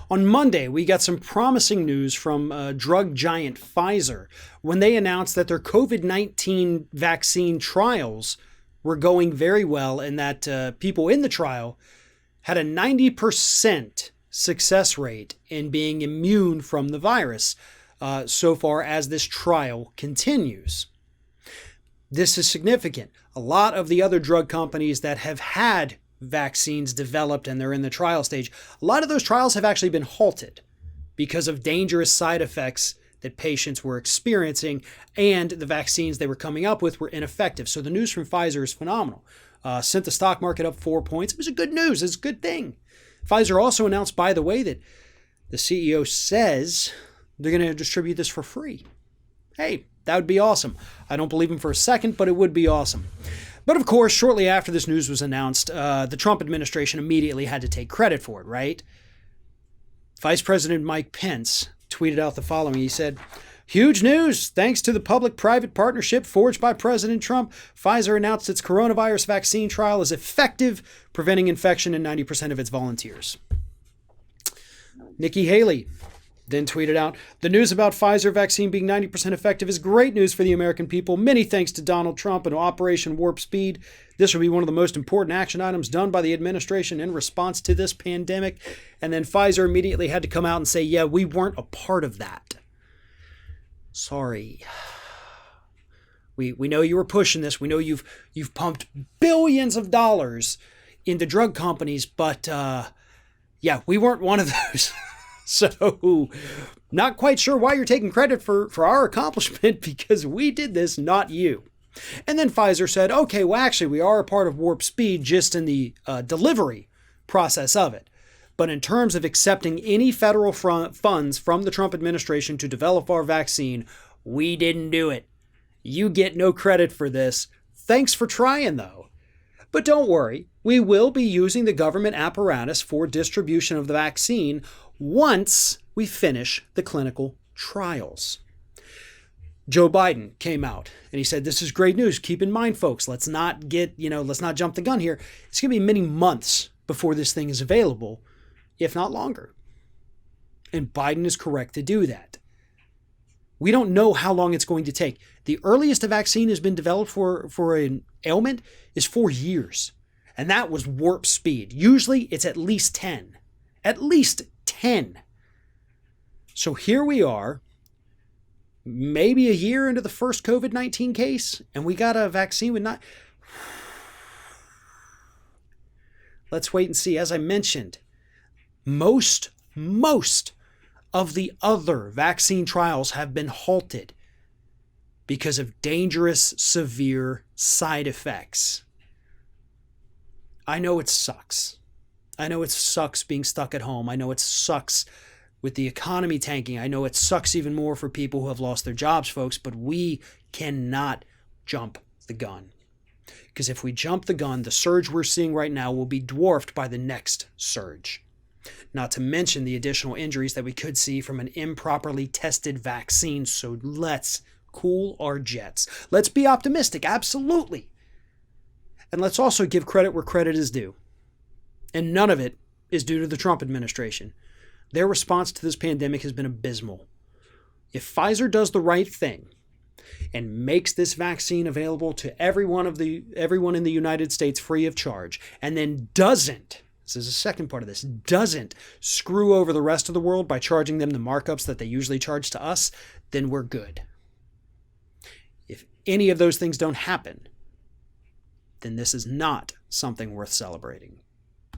On Monday, we got some promising news from drug giant Pfizer when they announced that their COVID-19 vaccine trials were going very well and that people in the trial had a 90% success rate in being immune from the virus so far as this trial continues. This is significant. A lot of the other drug companies that have had vaccines developed and they're in the trial stage, a lot of those trials have actually been halted because of dangerous side effects that patients were experiencing, and the vaccines they were coming up with were ineffective. So the news from Pfizer is phenomenal. Sent the stock market up 4 points. It was a good news. It's a good thing. Pfizer also announced, by the way, that the CEO says they're going to distribute this for free. Hey, that would be awesome. I don't believe him for a second, but it would be awesome. But of course, shortly after this news was announced, the Trump administration immediately had to take credit for it, right? Vice President Mike Pence tweeted out the following. He said, "Huge news. Thanks to the public-private partnership forged by President Trump, Pfizer announced its coronavirus vaccine trial is effective, preventing infection in 90% of its volunteers." Nikki Haley then tweeted out, "The news about Pfizer vaccine being 90% effective is great news for the American people. Many thanks to Donald Trump and Operation Warp Speed. This will be one of the most important action items done by the administration in response to this pandemic." And then Pfizer immediately had to come out and say, yeah, we weren't a part of that. Sorry. We know you were pushing this. We know you've pumped billions of dollars into drug companies, but yeah, we weren't one of those. So, not quite sure why you're taking credit for our accomplishment, because we did this, not you. And then Pfizer said, okay, well, actually, we are a part of Warp Speed just in the delivery process of it. But in terms of accepting any federal funds from the Trump administration to develop our vaccine, we didn't do it. You get no credit for this. Thanks for trying, though. But don't worry, we will be using the government apparatus for distribution of the vaccine once we finish the clinical trials. Joe Biden came out and he said, this is great news. Keep in mind, folks, let's not jump the gun here. It's going to be many months before this thing is available, if not longer. And Biden is correct to do that. We don't know how long it's going to take. The earliest a vaccine has been developed for an ailment is 4 years. And that was Warp Speed. Usually it's at least 10. At least 10. So here we are, maybe a year into the first COVID-19 case, and we got a vaccine with not... Let's wait and see. As I mentioned, most of the other vaccine trials have been halted because of dangerous, severe side effects. I know it sucks. I know it sucks being stuck at home. I know it sucks with the economy tanking. I know it sucks even more for people who have lost their jobs, folks, but we cannot jump the gun. Because if we jump the gun, the surge we're seeing right now will be dwarfed by the next surge. Not to mention the additional injuries that we could see from an improperly tested vaccine. So let's cool our jets. Let's be optimistic, absolutely. And let's also give credit where credit is due. And none of it is due to the Trump administration. Their response to this pandemic has been abysmal. If Pfizer does the right thing and makes this vaccine available to everyone in the United States free of charge, and then doesn't, this is the second part of this, doesn't screw over the rest of the world by charging them the markups that they usually charge to us, then we're good. If any of those things don't happen, then this is not something worth celebrating.